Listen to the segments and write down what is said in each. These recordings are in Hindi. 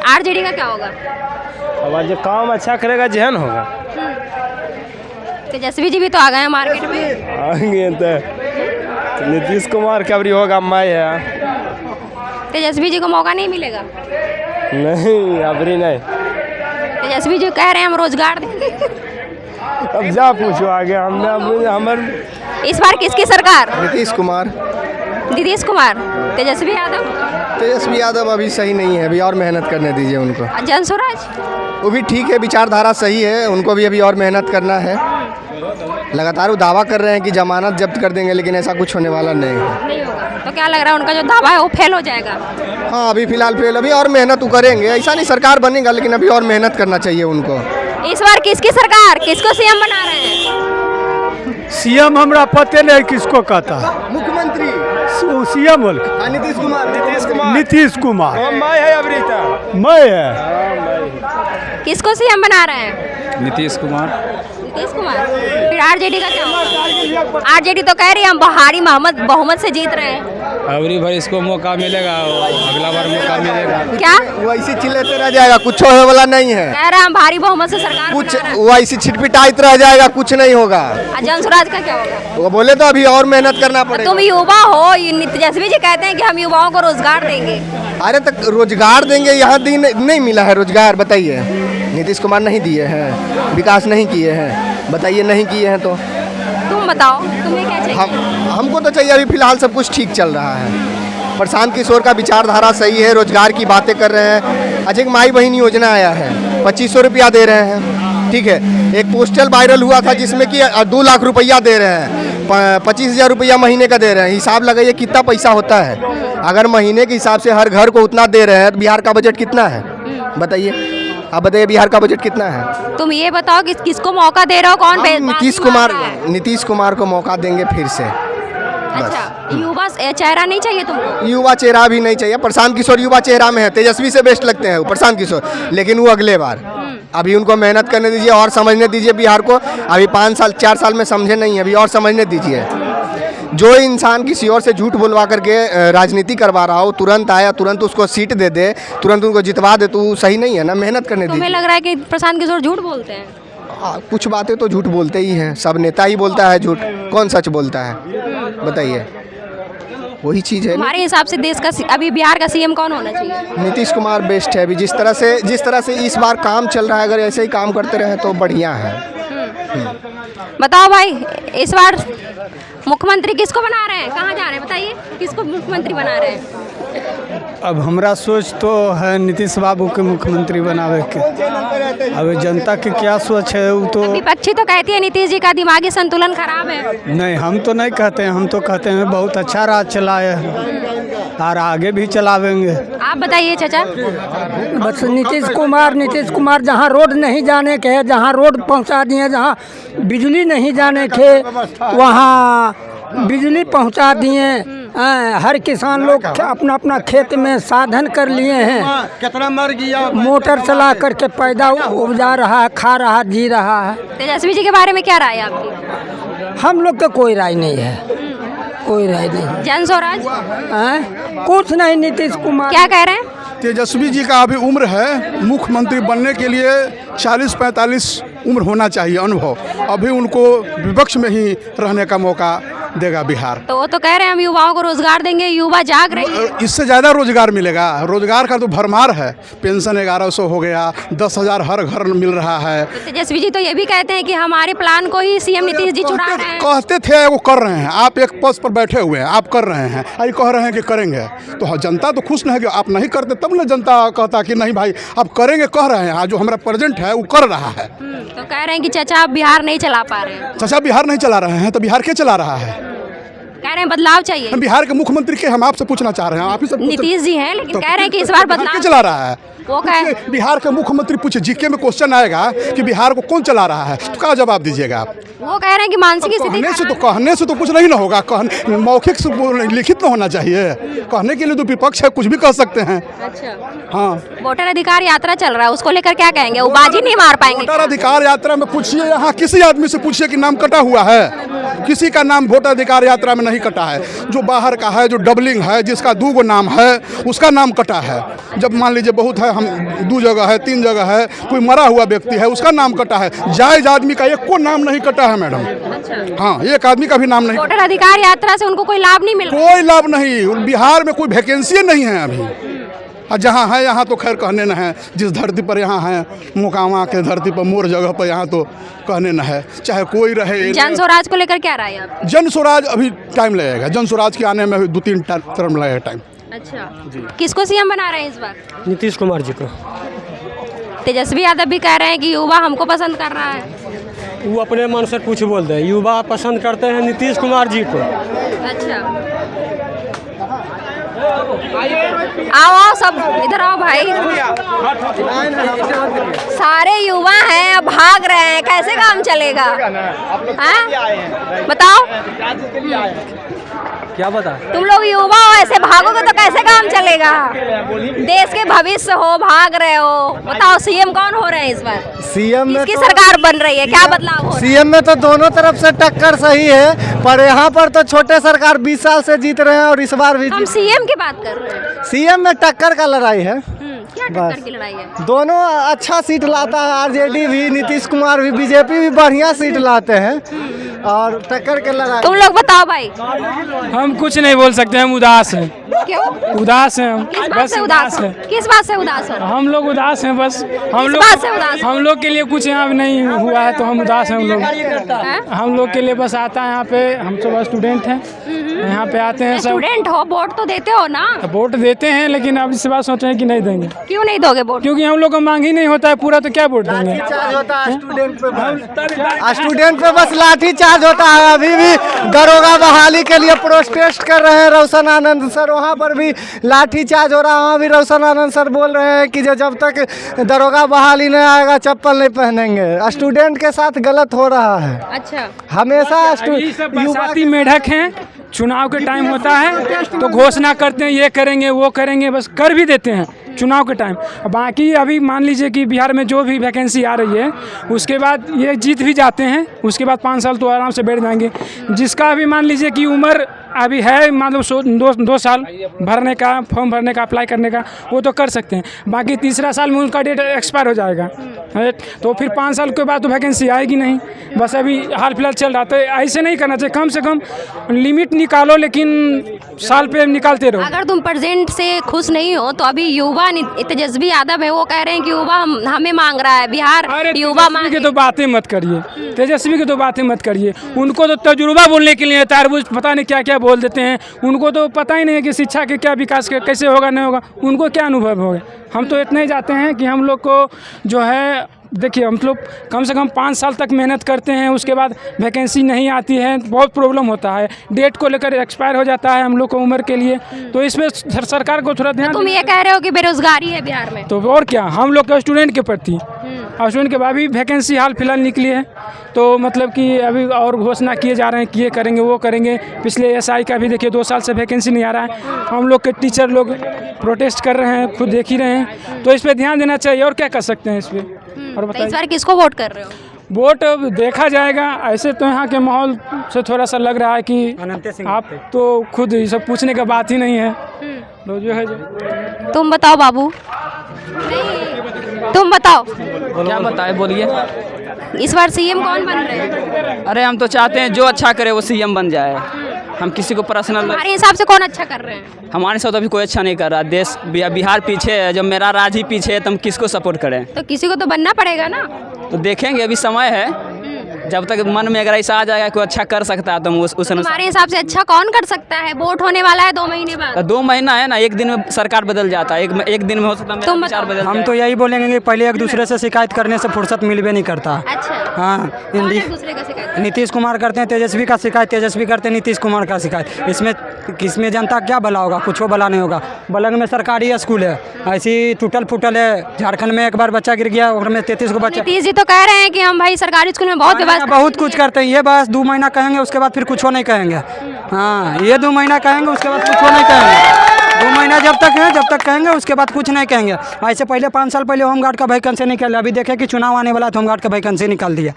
आरजेडी का क्या होगा? अब जो काम अच्छा करेगा जहन होगा। तेजस्वी जी भी तो आ गए हैं मार्केट में। आएंगे तो नीतीश कुमार का भी होगा। मैं है तेजस्वी जी को मौका नहीं मिलेगा? नहीं, अबरी नहीं। तेजस्वी जी कह रहे हैं हम रोजगार देंगे। अब जा पूछो आगे। हमने हमर इस बार किसकी सरकार? नीतीश कुमार। नीतीश कुमार। तेजस्वी यादव? तेजस्वी यादव अभी सही नहीं है, अभी और मेहनत करने दीजिए उनको। जन स्वराज? वो भी ठीक है, विचारधारा सही है, उनको भी अभी और मेहनत करना है। लगातार वो दावा कर रहे हैं कि जमानत जब्त कर देंगे, लेकिन ऐसा कुछ होने वाला नहीं है। नहीं होगा तो क्या लग रहा है उनका जो दावा है वो फेल हो जाएगा? हाँ, अभी फिलहाल फेल, अभी और मेहनत वो करेंगे। ऐसा नहीं सरकार बनेगा, लेकिन अभी और मेहनत करना चाहिए उनको। इस बार किसकी सरकार, किसको सीएम बना रहे हैं? सीएम हमरा पते नहीं किसको कहता है। मुख्यमंत्री सीएम बोल नीतीश कुमार। नीतीश कुमार। मैं है अबरी तक। मैं है। किसको सीएम बना रहे हैं? नीतीश कुमार। नीतीश कुमार। फिर आरजेडी का क्या होगा? आरजेडी तो कह रही है हम भारी बहुमत से जीत रहे हैं। अबरी भर इसको मौका मिलेगा, अगला बार मौका मिलेगा। क्या वो ऐसे चिल्लाते रह जाएगा, कुछ होने वाला नहीं है। कह रहे हैं हम भारी बहुमत से सरकार कुछ बना रहे हैं। वो ऐसे छिटपिटाइत रह जाएगा, कुछ नहीं होगा। जन स्वराज का क्या होगा? वो बोले तो अभी और मेहनत करना पड़ेगा। तुम युवा हो, तेजस्वी जी कहते हैं कि हम युवाओं को रोजगार देंगे। अरे तक रोजगार देंगे, यहाँ नहीं मिला है रोजगार, बताइए। नीतीश कुमार नहीं दिए हैं, विकास नहीं किए हैं, बताइए। नहीं किए हैं तो तुम बताओ तुम्हें क्या चाहिए? हमको तो चाहिए अभी फिलहाल सब कुछ ठीक चल रहा है। प्रशांत किशोर का विचारधारा सही है, रोजगार की बातें कर रहे हैं। आज एक माई बहन योजना आया है, 2500 रुपया दे रहे हैं, ठीक है। एक पोस्टल वायरल हुआ था जिसमें कि 2 लाख रुपया दे रहे हैं, 25,000 रुपया महीने का दे रहे हैं। हिसाब लगाइए कितना पैसा होता है। अगर महीने के हिसाब से हर घर को उतना दे रहे हैं तो बिहार का बजट कितना है, बताइए। आप बताइए बिहार का बजट कितना है? तुम ये बताओ कि किसको मौका दे रहे हो, कौन नीतीश कुमार को मौका देंगे फिर से। अच्छा, युवा चेहरा नहीं चाहिए तुमको? युवा चेहरा भी नहीं चाहिए। प्रशांत किशोर युवा चेहरा में है, तेजस्वी से बेस्ट लगते हैं वो प्रशांत किशोर, लेकिन वो अगले बार। अभी उनको मेहनत करने दीजिए और समझने दीजिए बिहार को। अभी 5 साल 4 साल में समझे नहीं, अभी और समझने दीजिए। जो इंसान किसी और से झूठ बोलवा करके राजनीति करवा रहा हो, तुरंत आया तुरंत उसको सीट दे दे, तुरंत उनको जितवा दे, तो सही नहीं है ना। मेहनत करने दीजिए। तुम्हें लग रहा है कि प्रशांत किशोर झूठ बोलते हैं? कुछ बातें तो झूठ बोलते ही हैं, सब नेता ही बोलता है झूठ, कौन सच बोलता है, बताइए। वही चीज़ है। हमारे हिसाब से देश का अभी बिहार का सीएम कौन होना चाहिए? नीतीश कुमार बेस्ट है अभी। जिस तरह से इस बार काम चल रहा है, अगर ऐसे ही काम करते रहे तो बढ़िया है। बताओ भाई, इस बार मुख्यमंत्री किसको बना रहे हैं, कहाँ जा रहे हैं, बताइए किसको मुख्यमंत्री बना रहे हैं? अब हमरा सोच तो है नीतीश बाबू के मुख्यमंत्री बनावे के। अब जनता की क्या सोच है वो तो। विपक्षी तो कहती है नीतीश जी का दिमागी संतुलन खराब है। नहीं, हम तो नहीं कहते हैं, हम तो कहते हैं बहुत अच्छा राज चलाए और आगे भी चलावेंगे। आप बताइए चाचा। बस नीतीश कुमार जहाँ रोड नहीं जाने के, जहाँ रोड पहुँचा दिए, जहाँ बिजली नहीं जाने के वहाँ बिजली पहुँचा दिए। हर किसान लोग अपना अपना खेत में साधन कर लिए हैं, कितना मर गया, मोटर चला करके पैदा उपजा रहा है, खा रहा, जी रहा है। तेजस्वी जी के बारे में क्या राय है आपकी? हम लोग का कोई राय नहीं है, कोई राय नहीं। जन स्वराज? कुछ नहीं। नीतीश कुमार क्या कह रहे हैं? तेजस्वी जी का अभी उम्र है, मुख्यमंत्री बनने के लिए 40-45 उम्र होना चाहिए, अनुभव। अभी उनको विपक्ष में ही रहने का मौका देगा बिहार। तो वो तो कह रहे हैं हम युवाओं को रोजगार देंगे, युवा जाग रहे हैं। इससे ज़्यादा रोजगार मिलेगा। रोजगार का तो भरमार है। पेंशन 1100 हो गया, 10,000 हर घर मिल रहा है। तो तेजस्वी जी तो ये भी कहते हैं कि हमारे प्लान को ही सीएम नीतीश जी चुरा रहे हैं। कहते थे वो कर रहे हैं। आप एक पद पर बैठे हुए हैं, आप कर रहे हैं, अभी कह रहे हैं कि करेंगे, तो जनता तो खुश नहीं है कि आप नहीं करते, तब ना जनता कहता कि नहीं भाई आप करेंगे, कह रहे हैं। जो हमारा प्रेजेंट है वो कर रहा है। तो कह रहे हैं कि चाचा आप बिहार नहीं चला पा रहे हैं। चाचा बिहार नहीं चला रहे हैं तो बिहार क्या चला रहा है? कह रहे हैं बदलाव चाहिए। हम बिहार के मुख्यमंत्री के हम आपसे पूछना चाह रहे हैं, आप ही सब नीतीश जी हैं, लेकिन कह रहे हैं कि इस बार बदलाव चला रहा है। वो कहे बिहार के मुख्यमंत्री पूछे, जीके में क्वेश्चन आएगा कि बिहार को कौन चला रहा है, तो क्या जवाब दीजिएगा आप? वो कह रहे हैं कि मानसिक स्थिति कहने से तो कुछ नहीं ना होगा, मौखिक से लिखित ना होना चाहिए। कहने के लिए तो विपक्ष है, कुछ भी कह सकते हैं। अच्छा, हाँ। वोटर अधिकार यात्रा चल रहा है, उसको लेकर क्या कहेंगे? वो बाजी नहीं मार पाएंगे? वोटर अधिकार यात्रा में पूछिए, यहाँ किसी आदमी से पूछिए कि नाम कटा हुआ है, किसी का नाम वोटाधिकार यात्रा में नहीं कटा है। जो बाहर का है, जो डबलिंग है, जिसका 2 नाम है, उसका नाम कटा है। जब मान लीजिए बहुत है, हम 2 जगह है, 3 जगह है, कोई मरा हुआ व्यक्ति है, उसका नाम कटा है। जायज आदमी का एक को नाम नहीं कटा है मैडम। हाँ, एक आदमी का भी नाम नहीं। वोटर अधिकार यात्रा से उनको कोई लाभ नहीं मिल रहा? कोई लाभ नहीं। बिहार में कोई वैकेंसी नहीं है अभी। और जहाँ है यहाँ तो खैर कहने न है, जिस धरती पर यहाँ है, मोकामा के धरती पर, मोर जगह पर, यहाँ तो कहने न है, चाहे कोई रहे। जन स्वराज को लेकर क्या राय है आपकी? जन स्वराज अभी टाइम लगेगा। जन स्वराज के आने में अभी 2-3 टर्म लगेगा टाइम। अच्छा, किसको सीएम बना रहे हैं इस बार? नीतीश कुमार जी को। तेजस्वी यादव भी कह रहे हैं कि युवा हमको पसंद कर रहा है। वो अपने मन से कुछ बोलते हैं, युवा पसंद करते हैं नीतीश कुमार जी को। अच्छा, आओ सब इधर आओ भाई। सारे युवा हैं, अब भाग रहे हैं, कैसे काम चलेगा? हाँ? बताओ, क्या बता? तुम लोग युवा हो, ऐसे भागोगे तो कैसे काम चलेगा? देश के भविष्य हो, भाग रहे हो। बताओ, सीएम कौन हो रहे हैं इस बार? सीएम में किसकी सरकार बन रही है? क्या बदलाव हो रहा है? सीएम में तो दोनों तरफ से टक्कर सही है, पर यहाँ पर तो छोटे सरकार 20 साल से जीत रहे हैं और इस बार भी। हम सीएम की बात कर रहे हैं। सीएम में टक्कर का लड़ाई है। क्या टक्कर की लड़ाई है? दोनों अच्छा सीट लाता है, आरजेडी भी, नीतीश कुमार भी, बीजेपी भी बढ़िया सीट लाते हैं और टक्कर के लड़ाई। तुम लोग बताओ भाई। हम कुछ नहीं बोल सकते, हम उदास हैं। क्यों उदास हैं हम, किस बात बस से उदास हो? किस बात से उदास हो? हम लोग उदास हैं बस। बात से उदास हो? हम लोग के लिए कुछ यहाँ नहीं हुआ है तो हम उदास हैं। हम लोग के लिए बस आता है यहाँ पे, हम सब स्टूडेंट हैं, यहाँ पे आते हैं सब। स्टूडेंट हो, वोट तो देते हो ना? वोट देते हैं, लेकिन अब इस बार सोच रहे हैं कि नहीं देंगे। क्यों नहीं दोगे वोट? क्योंकि हम लोग को मांग ही नहीं होता है पूरा, तो क्या वोट देंगे? स्टूडेंट पे बस लाठी चार्ज होता है। अभी भी दरोगा बहाली के लिए प्रोटेस्ट कर रहे हैं रोशन आनंद सर, वहाँ पर भी लाठी चार्ज हो रहा है। वहाँ भी रोशन आनंद सर बोल रहे हैं कि जब तक दरोगा बहाली नहीं आएगा चप्पल नहीं पहनेंगे। स्टूडेंट के साथ गलत हो रहा है। अच्छा, हमेशा ये सब बरसाती मेढक हैं। चुनाव के टाइम होता है तो घोषणा करते हैं, ये करेंगे वो करेंगे, बस कर भी देते हैं चुनाव के टाइम। बाकी अभी मान लीजिए कि बिहार में जो भी वैकेंसी आ रही है, उसके बाद ये जीत भी जाते हैं, उसके बाद 5 साल तो आराम से बैठ जाएंगे। जिसका अभी मान लीजिए कि उम्र अभी है, मतलब 2 साल भरने का, फॉर्म भरने का, अप्लाई करने का, वो तो कर सकते हैं। बाकी तीसरा साल में उनका डेट एक्सपायर हो जाएगा, तो फिर 5 साल के बाद तो वैकेंसी आएगी नहीं। बस अभी हाल फिलहाल चल रहा, तो ऐसे नहीं करना चाहिए। कम से कम लिमिट निकालो, लेकिन साल पे निकालते रहो। अगर तुम प्रेजेंट से खुश नहीं हो तो अभी युवा तेजस्वी यादव है, वो कह रहे हैं कि युवा हमें मांग रहा है, बिहार युवा मांग। की तो बातें मत करिए, तेजस्वी की तो बातें मत करिए। उनको तो तजुर्बा बोलने के लिए तारबूज पता नहीं क्या क्या बोल देते हैं। उनको तो पता ही नहीं है कि शिक्षा के क्या विकास कैसे होगा नहीं होगा, उनको क्या अनुभव होगा। हम तो इतना ही चाहते हैं कि हम लोग को जो है, देखिए हम लोग कम से कम 5 साल तक मेहनत करते हैं, उसके बाद वैकेंसी नहीं आती है, बहुत प्रॉब्लम होता है। डेट को लेकर एक्सपायर हो जाता है हम लोग को उम्र के लिए, तो इसमें सरकार को थोड़ा ध्यान। तुम ये कह रहे हो कि बेरोजगारी है बिहार में, तो और क्या, हम लोग के स्टूडेंट के प्रति, स्टूडेंट के बाद भी वैकेंसी हाल फिलहाल निकली है, तो मतलब कि अभी और घोषणा किए जा रहे हैं कि ये करेंगे वो करेंगे। पिछले एसआई का भी देखिए 2 साल से वैकेंसी नहीं आ रहा है। हम लोग के टीचर लोग प्रोटेस्ट कर रहे हैं, खुद देख ही रहे हैं, तो इस पर ध्यान देना चाहिए। और क्या कर सकते हैं इस पर? और तो इस बार किसको वोट कर रहे हो? वोट देखा जाएगा। ऐसे तो यहाँ के माहौल से थोड़ा सा लग रहा है कि आप तो खुद ये सब पूछने का बात ही नहीं है, तो जो है तुम बताओ बाबू, तुम बताओ क्या बताए, बोलिए। इस बार सीएम कौन बन रहे हैं? अरे हम तो चाहते हैं जो अच्छा करे वो सीएम बन जाए। हम किसी को पर्सनल, हमारे हिसाब से कौन अच्छा कर रहे हैं? हमारे साथ अभी कोई अच्छा नहीं कर रहा। देश बिहार पीछे है, जब मेरा राज ही पीछे है तो हम किसको सपोर्ट करें? तो किसी को तो बनना पड़ेगा ना। तो देखेंगे, अभी समय है। जब तक मन में अगर ऐसा आ जाएगा कोई अच्छा कर सकता है तो हम उस हमारे हिसाब से अच्छा कौन कर सकता है? वोट होने वाला है 2 महीने बाद। 2 महीना है ना, 1 दिन में सरकार बदल जाता है। एक दिन में हो सकता है विचार बदल। हम तो यही बोलेंगे कि पहले एक दूसरे से शिकायत करने से फुर्सत मिलबे नहीं करता। अच्छा, हाँ, दूसरे का शिकायत? नीतीश कुमार करते हैं तेजस्वी का शिकायत, तेजस्वी करते हैं नीतीश कुमार का शिकायत। इसमें जनता क्या भला होगा? कुछ भला नहीं होगा। बलंग में सरकारी स्कूल है, ऐसी टूटल फूटल है। झारखंड में एक बार बच्चा गिर गया, उसमें 33 को बच्चा। नीतीश जी तो कह रहे हैं कि हम भाई सरकारी स्कूल में बहुत कुछ करते हैं। ये बस 2 महीना कहेंगे, उसके बाद फिर कुछ नहीं कहेंगे। हाँ, ये 2 महीना कहेंगे, उसके बाद कुछ नहीं कहेंगे। 2 महीना जब तक कहेंगे उसके बाद कुछ नहीं कहेंगे। ऐसे पहले 5 साल पहले होमगार्ड का वैकेंसी निकाल, अभी देखे कि चुनाव आने वाला तो होमगार्ड का वैकेंसी निकाल दिया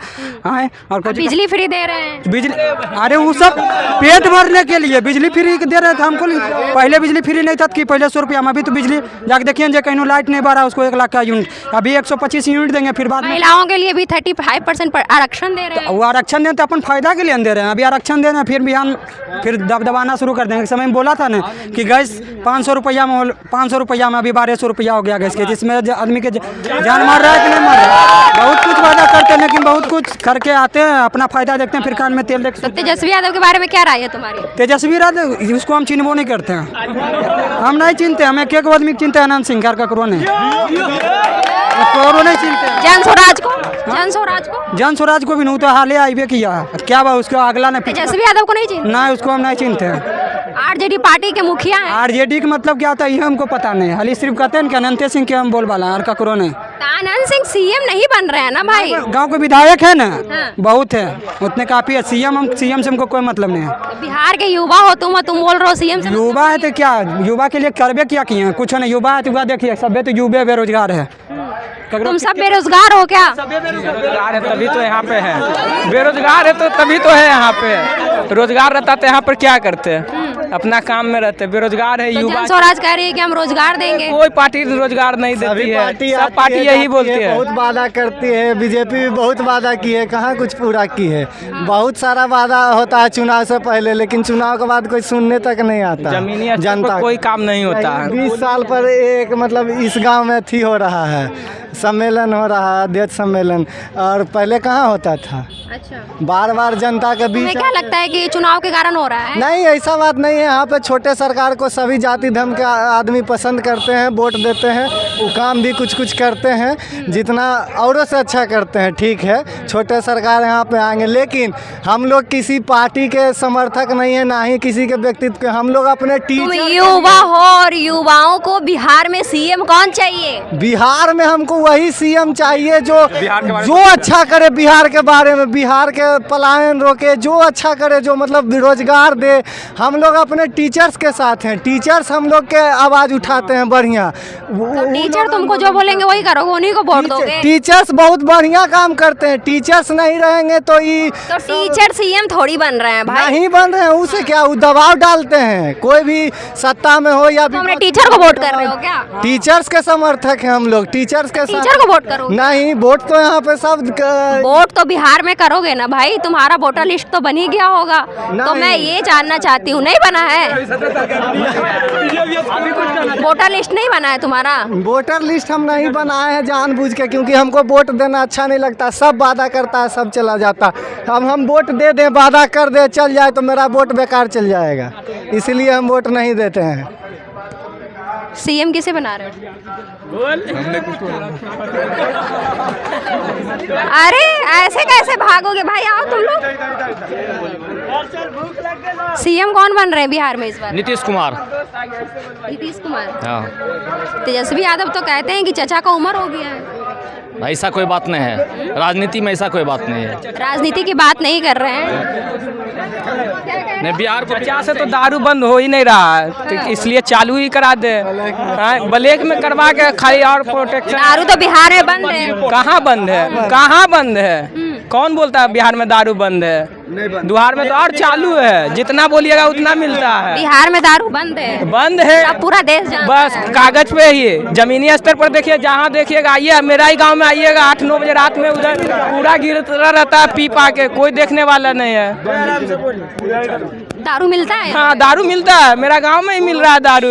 है। और कुछ बिजली फ्री दे रहे हैं, बिजली, अरे वो सब पेट भरने के लिए बिजली फ्री दे रहे थे हमको। पहले बिजली फ्री नहीं था कि पहले 100 रुपया में, अभी तो बिजली जाके देखिए जो कहीं लाइट नहीं बढ़ा उसको 1 लाख का यूनिट, अभी 125 यूनिट देंगे। फिर बाद में महिलाओं के लिए भी 35% आरक्षण दे रहे हैं। वो आरक्षण दें तो अपन फायदा के लिए दे रहे हैं, अभी आरक्षण दे रहे हैं फिर बिहान फिर दबदबाना शुरू कर देंगे। समय में बोला था ना कि गैस 500 रुपया में, 500 रुपया में अभी 1200 रुपया हो गया गैस के, जिसमें आदमी के जान मार रहा है कि नहीं मार रहा है। बहुत कुछ वादा करते हैं लेकिन बहुत कुछ करके आते हैं, अपना फायदा देखते हैं, फिर कान में तेल देखते हैं। तेजस्वी यादव के बारे में क्या राय है तुम्हारी? तेजस्वी यादव उसको हम चिन्हबो नहीं करते हैं, हम नहीं चिनते, हम एक आदमी चिनते हैं, अनंत सिंह करो नहीं चिनते। जन स्वराज को भी नहीं, तो हाल आईबे किया क्या बा उसका अगला ने। तेजस्वी यादव को नहीं चिनते? नहीं, उसको हम नहीं चिनते हैं। आरजेडी पार्टी के मुखिया हैं। आरजेडी का मतलब क्या होता है ये हमको पता नहीं, हाली सिर्फ कहते हैं कि अनंत सिंह के हम बोलबाला और ककरो नहीं। अनंत सिंह सीएम नहीं बन रहे हैं ना भाई? गांव के विधायक है ना, हाँ। बहुत है, उतने काफी है। सीएम से हमको कोई मतलब नहीं है। बिहार के युवा हो तुम बोल रहे हो सीएम से? युवा है तो क्या, युवा के लिए करबे क्या किए हैं? कुछ नहीं, युवा है तो देखिए सभ्य तो युवा बेरोजगार है। तुम सब बेरोजगार हो क्या? बेरोजगार है तभी तो यहाँ पे है, बेरोजगार है तो तभी तो है यहाँ पे। रोजगार रहता तो यहाँ पर क्या करते, अपना काम में रहते। बेरोजगार है युवा। स्वराज कह रही है कि हम रोजगार देंगे। कोई पार्टी रोजगार नहीं देती है, सब पार्टी यही बोलती है। बहुत वादा करती है, बीजेपी भी बहुत वादा की है, कहाँ कुछ पूरा की है। बहुत सारा वादा होता है चुनाव से पहले, लेकिन चुनाव के बाद कोई सुनने तक नहीं आता। जमीनी स्तर जनता पर कोई काम नहीं होता है। 20 साल पर एक मतलब इस गांव में थी हो रहा है, सम्मेलन हो रहा है, अध्यक्ष सम्मेलन, और पहले कहाँ होता था। अच्छा, बार बार जनता के बीच। क्या लगता है कि चुनाव के कारण हो रहा है? नहीं, ऐसा बात नहीं है। यहाँ पे छोटे सरकार को सभी जाति धर्म के आदमी पसंद करते हैं, वोट देते हैं, वो काम भी कुछ करते हैं, जितना औरों से अच्छा करते हैं। ठीक है, छोटे सरकार यहाँ पे आएंगे, लेकिन हम लोग किसी पार्टी के समर्थक नहीं है, ना ही किसी के व्यक्तित्व के। हम लोग अपने तुम युवा हो और युवाओं को बिहार में सीएम कौन चाहिए? बिहार में हमको वही सीएम चाहिए जो अच्छा करे बिहार के बारे में, बिहार के पलायन रोके, जो अच्छा करे, जो मतलब रोजगार दे। हम लोग अपने टीचर्स के साथ हैं, टीचर्स हम लोग के आवाज़ उठाते हैं बढ़िया। टीचर तुमको जो बोलेंगे वही करोगे, उन्हीं को वोट दोगे? टीचर्स बहुत बढ़िया काम करते हैं, टीचर्स नहीं रहेंगे तो टीचर सीएम थोड़ी बन रहे हैं भाई। नहीं बन रहे हैं, उसे क्या वो दबाव डालते हैं, कोई भी सत्ता में हो या हमने टीचर को वोट कर रहे हो क्या? टीचर्स के समर्थक हैं हम लोग, टीचर्स के टीचर को वोट करो? नहीं, वोट तो यहाँ पे सब वोट तो बिहार में करोगे ना भाई, तुम्हारा वोटर लिस्ट तो बन ही गया होगा। तो मैं ये जानना चाहती हूँ, नहीं बना है वोटर लिस्ट? नहीं बना है तुम्हारा वोटर लिस्ट? हम नहीं बनाए हैं जानबूझ के, क्योंकि हमको वोट देना अच्छा नहीं लगता। सब वादा करता है, सब चला जाता। हम वोट दे दें, वादा कर दे, चल जाए तो मेरा वोट बेकार चल जाएगा, इसलिए हम वोट नहीं देते हैं। सीएम किसे बना रहे हो? अरे ऐसे कैसे भागोगे भाई, आओ तुम लोग। सीएम कौन बन रहे हैं बिहार में इस बार? नीतीश कुमार। नीतीश कुमार? हाँ। तेजस्वी यादव तो कहते हैं कि चचा का उम्र हो गया है। ऐसा कोई बात नहीं है, राजनीति में ऐसा कोई बात नहीं है। राजनीति की बात नहीं कर रहे हैं। नहीं, बिहार को क्या से तो दारू बंद हो ही नहीं रहा है, तो इसलिए चालू ही करा दे। ब्लैक में करवा के खाली और प्रोटेक्शन। दारू तो बिहार में बंद है। कहाँ बंद है, कहाँ बंद है? कौन बोलता है बिहार में दारू बंद है? बिहार में तो और चालू है, जितना बोलिएगा उतना मिलता है। बिहार में दारू बंद है? बंद है, अब पूरा देश जानता बस है। कागज पे ही, जमीनी स्तर पर देखिए, जहाँ देखिएगा, आइए मेरा ही गांव में आइएगा, 8-9 बजे रात में उधर पूरा गिरता रहता है पी पा के, कोई देखने वाला नहीं है। दारू मिलता है? हाँ, दारू मिलता है, मेरा गांव में ही मिल रहा है दारू।